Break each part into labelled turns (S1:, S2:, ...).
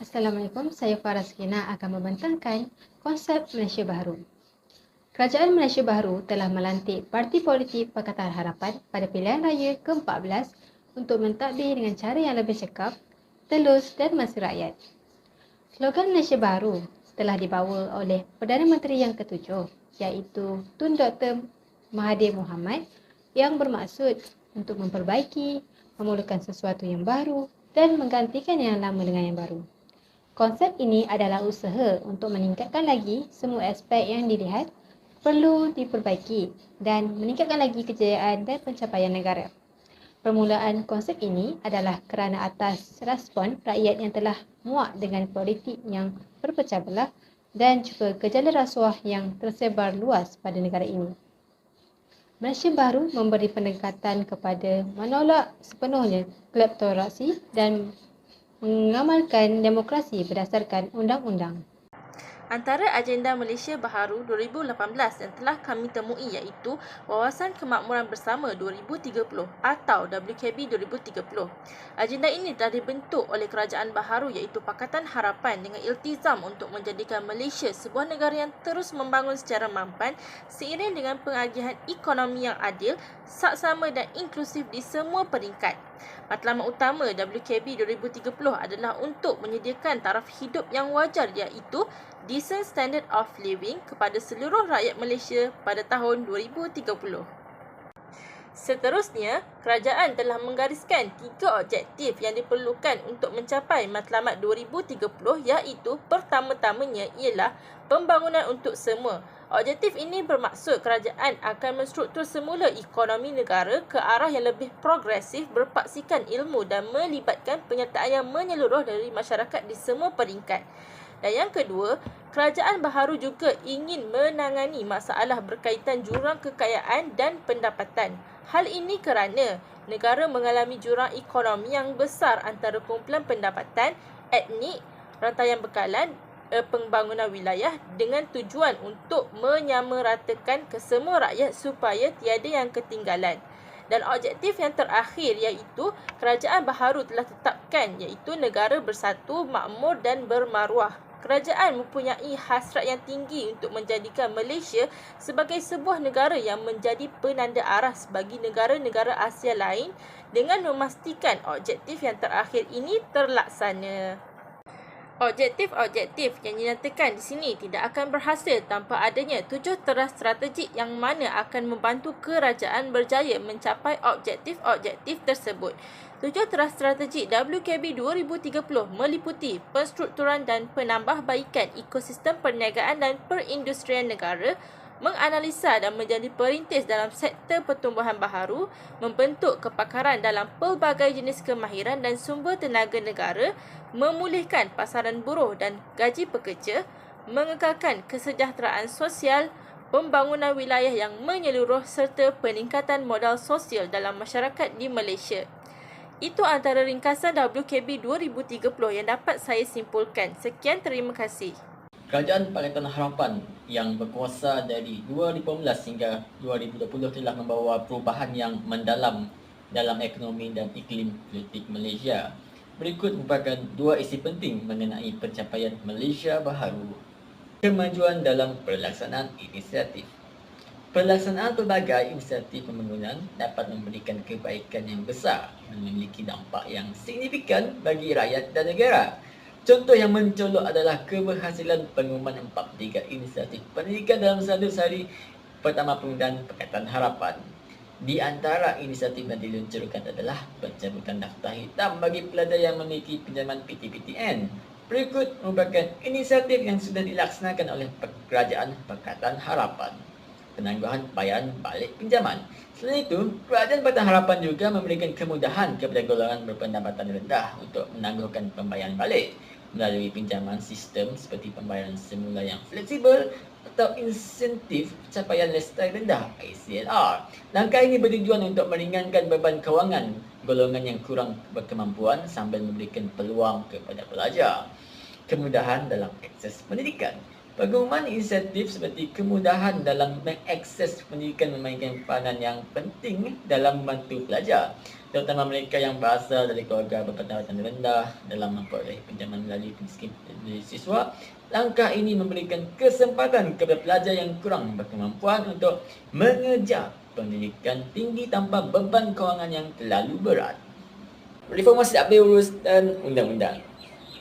S1: Assalamualaikum, saya Farah Sakina akan membentangkan konsep Malaysia Baharu. Kerajaan Malaysia Baharu telah melantik Parti Politik Pakatan Harapan pada pilihan raya ke-14 untuk mentadbir dengan cara yang lebih cekap, telus dan masa rakyat. Slogan Malaysia Baharu telah dibawa oleh Perdana Menteri yang ketujuh, iaitu Tun Dr. Mahathir Mohamad, yang bermaksud untuk memperbaiki, memulakan sesuatu yang baru dan menggantikan yang lama dengan yang baru. Konsep ini adalah usaha untuk meningkatkan lagi semua aspek yang dilihat perlu diperbaiki dan meningkatkan lagi kejayaan dan pencapaian negara. Permulaan konsep ini adalah kerana atas respon rakyat yang telah muak dengan politik yang berpecah belah dan juga gejala rasuah yang tersebar luas pada negara ini. Malaysia Baharu memberi pendekatan kepada menolak sepenuhnya kleptokrasi dan mengamalkan demokrasi berdasarkan undang-undang.
S2: Antara agenda Malaysia Baharu 2018 yang telah kami temui iaitu Wawasan Kemakmuran Bersama 2030 atau WKB 2030. Agenda ini telah dibentuk oleh Kerajaan Baharu iaitu Pakatan Harapan dengan iltizam untuk menjadikan Malaysia sebuah negara yang terus membangun secara mampan seiring dengan pengagihan ekonomi yang adil, saksama dan inklusif di semua peringkat. Matlamat utama WKB 2030 adalah untuk menyediakan taraf hidup yang wajar iaitu decent standard of living kepada seluruh rakyat Malaysia pada tahun 2030. Seterusnya, kerajaan telah menggariskan 3 objektif yang diperlukan untuk mencapai matlamat 2030 iaitu pertama-tamanya ialah pembangunan untuk semua. Objektif ini bermaksud kerajaan akan menstruktur semula ekonomi negara ke arah yang lebih progresif, berpaksikan ilmu dan melibatkan penyertaan yang menyeluruh dari masyarakat di semua peringkat. Dan yang kedua, Kerajaan Baharu juga ingin menangani masalah berkaitan jurang kekayaan dan pendapatan. Hal ini kerana negara mengalami jurang ekonomi yang besar antara kumpulan pendapatan, etnik, rantaian bekalan, pembangunan wilayah dengan tujuan untuk menyamaratakan kesemua rakyat supaya tiada yang ketinggalan. Dan objektif yang terakhir iaitu Kerajaan Baharu telah tetapkan iaitu negara bersatu, makmur dan bermaruah. Kerajaan mempunyai hasrat yang tinggi untuk menjadikan Malaysia sebagai sebuah negara yang menjadi penanda aras bagi negara-negara Asia lain dengan memastikan objektif yang terakhir ini terlaksana. Objektif-objektif yang dinyatakan di sini tidak akan berhasil tanpa adanya 7 teras strategik yang mana akan membantu kerajaan berjaya mencapai objektif-objektif tersebut. 7 teras strategik WKB 2030 meliputi penstrukturan dan penambahbaikan ekosistem perniagaan dan perindustrian negara, menganalisa dan menjadi perintis dalam sektor pertumbuhan baharu, membentuk kepakaran dalam pelbagai jenis kemahiran dan sumber tenaga negara, memulihkan pasaran buruh dan gaji pekerja, mengekalkan kesejahteraan sosial, pembangunan wilayah yang menyeluruh serta peningkatan modal sosial dalam masyarakat di Malaysia. Itu antara ringkasan WKB 2030 yang dapat saya simpulkan. Sekian, terima kasih.
S3: Kerajaan Pakatan Harapan yang berkuasa dari 2015 hingga 2020 telah membawa perubahan yang mendalam dalam ekonomi dan iklim politik Malaysia. Berikut merupakan 2 isi penting mengenai pencapaian Malaysia Baharu. Kemajuan dalam pelaksanaan inisiatif. Pelaksanaan pelbagai inisiatif pembangunan dapat memberikan kebaikan yang besar dan memiliki dampak yang signifikan bagi rakyat dan negara. Contoh yang mencolok adalah keberhasilan pengumuman 43 inisiatif pendidikan dalam 100 hari pertama penggunaan Pakatan Harapan. Di antara inisiatif yang diluncurkan adalah pencabutan daftar hitam bagi peladar yang memiliki pinjaman PTPTN. Berikut merupakan inisiatif yang sudah dilaksanakan oleh Kerajaan Pakatan Harapan. Penangguhan bayaran balik pinjaman. Selain itu, Kerajaan Pakatan Harapan juga memberikan kemudahan kepada golongan berpendapatan rendah untuk menangguhkan pembayaran balik melalui pinjaman sistem seperti pembayaran semula yang fleksibel atau insentif capaian lestari rendah ICLR. Langkah ini bertujuan untuk meringankan beban kewangan golongan yang kurang berkemampuan sambil memberikan peluang kepada pelajar. Kemudahan dalam akses pendidikan. Pengumuman insentif seperti kemudahan dalam mengakses pendidikan memainkan peranan yang penting dalam membantu pelajar, terutama mereka yang berasal dari keluarga berpendapatan rendah dalam memperoleh pinjaman melalui skim siswa. Langkah ini memberikan kesempatan kepada pelajar yang kurang berkemampuan untuk mengejar pendidikan tinggi tanpa beban kewangan yang terlalu berat. Reformasi Tadbir Urusan Undang-Undang.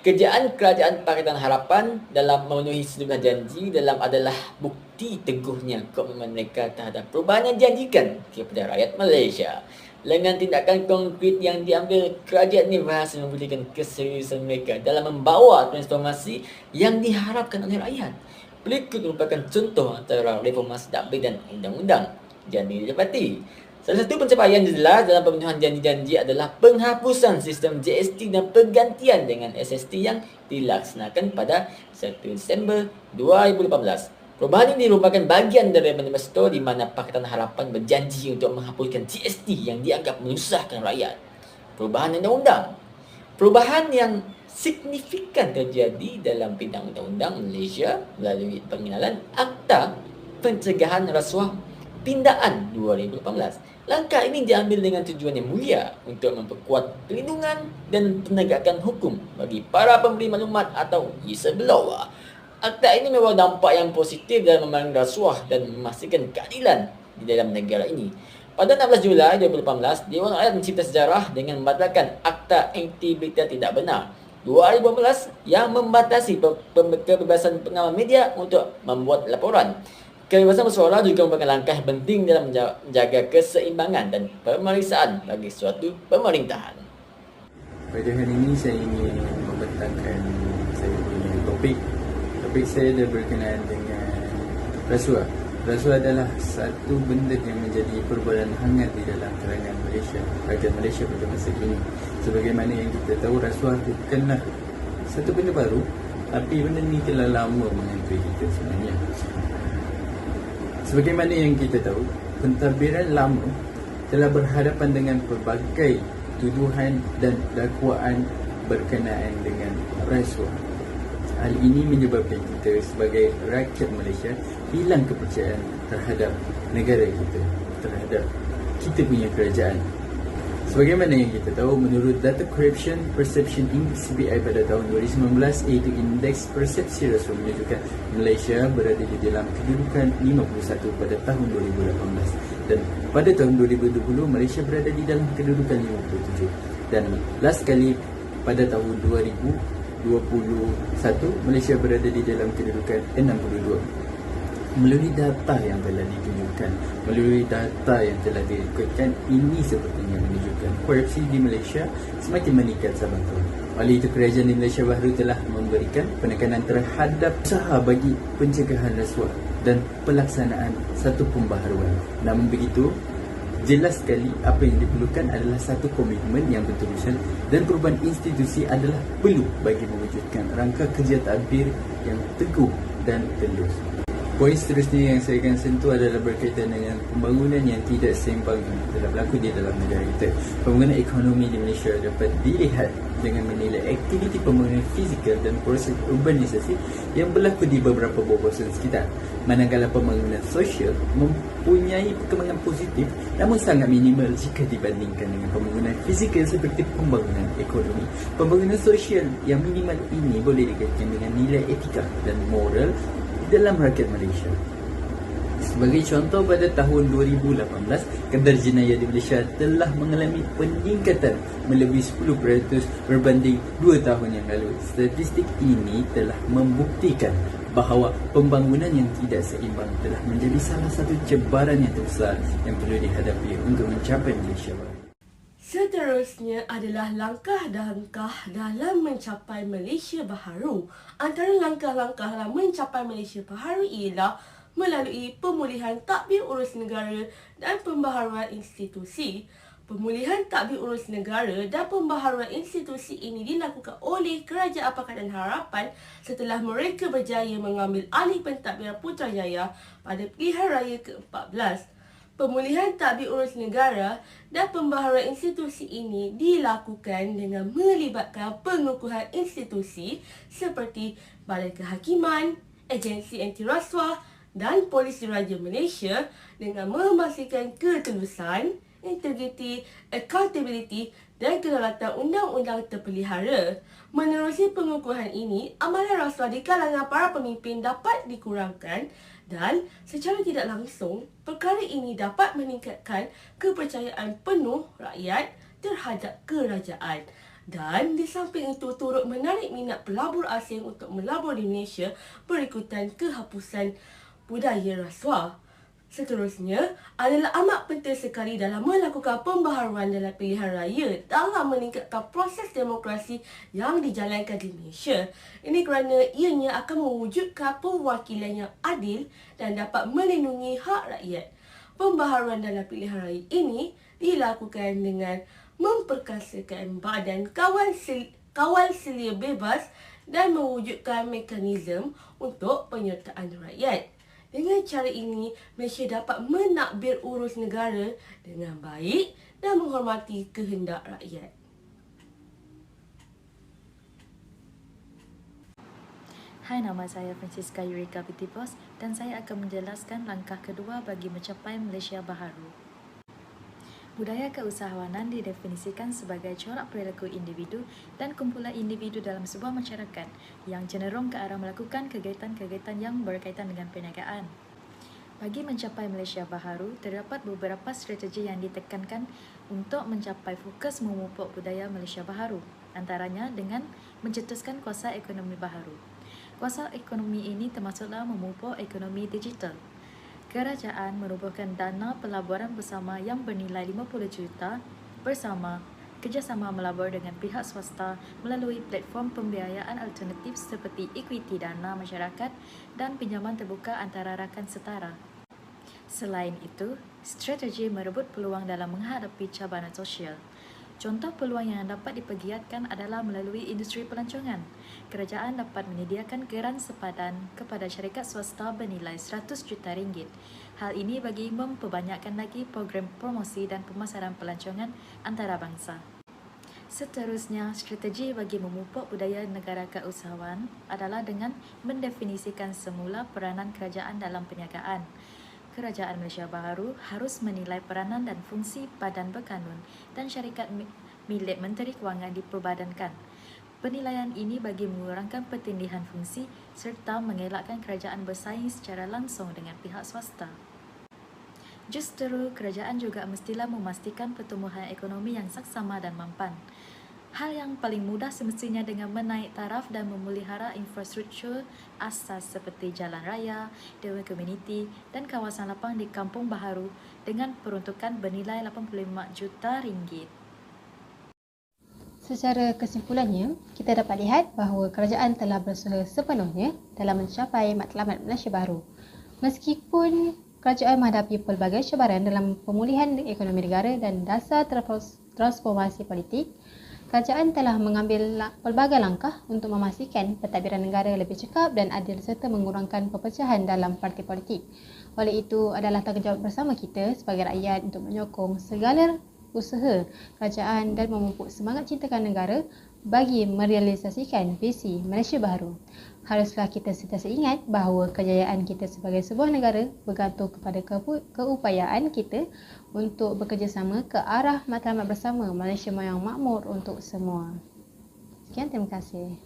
S3: Kerjaan Kerajaan Pakatan Harapan dalam memenuhi sejumlah janji dalam adalah bukti teguhnya komitmen mereka terhadap perubahan yang dijanjikan kepada rakyat Malaysia. Dengan tindakan konkret yang diambil, kerajaan ini berhasil membuktikan keseriusan mereka dalam membawa transformasi yang diharapkan oleh rakyat. Berikut merupakan contoh antara reformasi tadbir dan undang-undang yang didapati. Salah satu pencapaian jelas dalam pemenuhan janji-janji adalah penghapusan sistem GST dan pergantian dengan SST yang dilaksanakan pada 1 Disember 2018. Perubahan ini merupakan bagian dari manifesto di mana Pakatan Harapan berjanji untuk menghapuskan GST yang dianggap menyusahkan rakyat. Perubahan undang-undang. Perubahan yang signifikan terjadi dalam bidang undang-undang Malaysia melalui pengenalan Akta Pencegahan Rasuah Pindaan 2018. Langkah ini diambil dengan tujuan yang mulia untuk memperkuat perlindungan dan penegakan hukum bagi para pemberi maklumat atau whistleblower. Akta ini membawa dampak yang positif dalam memerangi rasuah dan memastikan keadilan di dalam negara ini. Pada 16 Julai 2018, Dewan Rakyat Mencipta Sejarah dengan membatalkan Akta Anti Berita Tidak Benar 2018 yang membatasi kebebasan pengamal media untuk membuat laporan. Kebebasan bersuara juga merupakan langkah penting dalam menjaga keseimbangan dan pemeriksaan bagi suatu pemerintahan.
S4: Pada hari ini saya ingin membentangkan saya punya topik. Topik saya adalah berkenaan dengan rasuah. Rasuah adalah satu benda yang menjadi perbualan hangat di dalam kalangan Malaysia, rakyat Malaysia pada masa ini. Sebagaimana yang kita tahu, rasuah bukanlah satu benda baru, tapi benda ini telah lama menghantui kita sebenarnya. Sebagaimana yang kita tahu, pentadbiran lama telah berhadapan dengan pelbagai tuduhan dan dakwaan berkenaan dengan rasuah. Hal ini menyebabkan kita sebagai rakyat Malaysia hilang kepercayaan terhadap negara kita, terhadap kita punya kerajaan. Sebagaimana yang kita tahu, menurut Data Corruption Perception Index CBI pada tahun 2019, iaitu indeks persepsi rasuah menunjukkan Malaysia berada di dalam kedudukan 51 pada tahun 2018 dan pada tahun 2020 Malaysia berada di dalam kedudukan 57 dan last kali pada tahun 2021 Malaysia berada di dalam kedudukan 62. Melalui data yang telah ditunjukkan, melalui data yang telah direkodkan, ini sepertinya menunjukkan korupsi di Malaysia semakin meningkat saban tahun. Oleh itu, kerajaan di Malaysia baru telah memberikan penekanan terhadap usaha bagi pencegahan rasuah dan pelaksanaan satu pembaharuan. Namun begitu, jelas sekali apa yang diperlukan adalah satu komitmen yang berterusan dan perubahan institusi adalah perlu bagi mewujudkan rangka kerja tadbir yang teguh dan telus. Poin seterusnya yang saya akan sentuh adalah berkaitan dengan pembangunan yang tidak seimbang yang telah berlaku di dalam negara kita. Pembangunan ekonomi di Malaysia dapat dilihat dengan menilai aktiviti pembangunan fizikal dan proses urbanisasi yang berlaku di beberapa kawasan sekitar. Manakala pembangunan sosial mempunyai perkembangan positif namun sangat minimal jika dibandingkan dengan pembangunan fizikal seperti pembangunan ekonomi. Pembangunan sosial yang minimal ini boleh dikaitkan dengan nilai etika dan moral dalam rakyat Malaysia. Sebagai contoh, pada tahun 2018, kadar jenayah di Malaysia telah mengalami peningkatan melebihi 10% berbanding 2 tahun yang lalu. Statistik ini telah membuktikan bahawa pembangunan yang tidak seimbang telah menjadi salah satu cabaran yang terbesar yang perlu dihadapi untuk mencapai Malaysia baru.
S5: Seterusnya adalah langkah-langkah dalam mencapai Malaysia Baharu. Antara langkah-langkah dalam mencapai Malaysia Baharu ialah melalui pemulihan tadbir urus negara dan pembaharuan institusi. Pemulihan tadbir urus negara dan pembaharuan institusi ini dilakukan oleh Kerajaan Pakatan Harapan setelah mereka berjaya mengambil alih pentadbiran Putrajaya pada pilihan raya ke-14. Pemulihan tadbir urus negara dan pembaharuan institusi ini dilakukan dengan melibatkan pengukuhan institusi seperti Balai Kehakiman, agensi anti rasuah dan Polis Diraja Malaysia dengan memastikan ketulusan, integriti, accountability dan kedaulatan undang-undang terpelihara. Menerusi pengukuhan ini, amalan rasuah di kalangan para pemimpin dapat dikurangkan dan secara tidak langsung, perkara ini dapat meningkatkan kepercayaan penuh rakyat terhadap kerajaan. Dan di samping itu turut menarik minat pelabur asing untuk melabur di Malaysia berikutan kenghapusan budaya rasuah. Seterusnya adalah amat penting sekali dalam melakukan pembaharuan dalam pilihan raya dalam meningkatkan proses demokrasi yang dijalankan di Malaysia. Ini kerana ianya akan mewujudkan perwakilan yang adil dan dapat melindungi hak rakyat. Pembaharuan dalam pilihan raya ini dilakukan dengan memperkasakan badan kawal selia bebas dan mewujudkan mekanisme untuk penyertaan rakyat. Dengan cara ini, Malaysia dapat menakbir urus negara dengan baik dan menghormati kehendak rakyat.
S6: Hai, nama saya Francisca Eureka Pitipos dan saya akan menjelaskan langkah kedua bagi mencapai Malaysia Baharu. Budaya keusahawanan didefinisikan sebagai corak perilaku individu dan kumpulan individu dalam sebuah masyarakat yang cenderung ke arah melakukan kegiatan-kegiatan yang berkaitan dengan perniagaan. Bagi mencapai Malaysia Baharu, terdapat beberapa strategi yang ditekankan untuk mencapai fokus memupuk budaya Malaysia Baharu, antaranya dengan mencetuskan kuasa ekonomi baharu. Kuasa ekonomi ini termasuklah memupuk ekonomi digital. Kerajaan merubuhkan dana pelaburan bersama yang bernilai 50 juta bersama kerjasama melabur dengan pihak swasta melalui platform pembiayaan alternatif seperti ekuiti dana masyarakat dan pinjaman terbuka antara rakan setara. Selain itu, strategi merebut peluang dalam menghadapi cabaran sosial. Contoh peluang yang dapat dipergiatkan adalah melalui industri pelancongan. Kerajaan dapat menyediakan geran sepadan kepada syarikat swasta bernilai 100 juta ringgit. Hal ini bagi memperbanyakkan lagi program promosi dan pemasaran pelancongan antarabangsa. Seterusnya, strategi bagi memupuk budaya negara keusahawan adalah dengan mendefinisikan semula peranan kerajaan dalam perniagaan. Kerajaan Malaysia Baharu harus menilai peranan dan fungsi badan berkanun dan syarikat milik Menteri Kewangan diperbadankan. Penilaian ini bagi mengurangkan pertindihan fungsi serta mengelakkan kerajaan bersaing secara langsung dengan pihak swasta. Justeru, kerajaan juga mestilah memastikan pertumbuhan ekonomi yang saksama dan mampan. Hal yang paling mudah semestinya dengan menaik taraf dan memelihara infrastruktur asas seperti jalan raya, dewan komuniti dan kawasan lapang di Kampung Baharu dengan peruntukan bernilai 85 juta ringgit.
S1: Secara kesimpulannya, kita dapat lihat bahawa kerajaan telah berusaha sepenuhnya dalam mencapai matlamat Malaysia Baharu. Meskipun kerajaan menghadapi pelbagai cabaran dalam pemulihan ekonomi negara dan dasar transformasi politik, kerajaan telah mengambil pelbagai langkah untuk memastikan pentadbiran negara lebih cekap dan adil serta mengurangkan perpecahan dalam parti politik. Oleh itu, adalah tanggungjawab bersama kita sebagai rakyat untuk menyokong segala usaha kerajaan dan memupuk semangat cintakan negara bagi merealisasikan visi Malaysia Baharu. Haruslah kita sentiasa ingat bahawa kejayaan kita sebagai sebuah negara bergantung kepada keupayaan kita untuk bekerjasama ke arah matlamat bersama Malaysia yang makmur untuk semua. Sekian, terima kasih.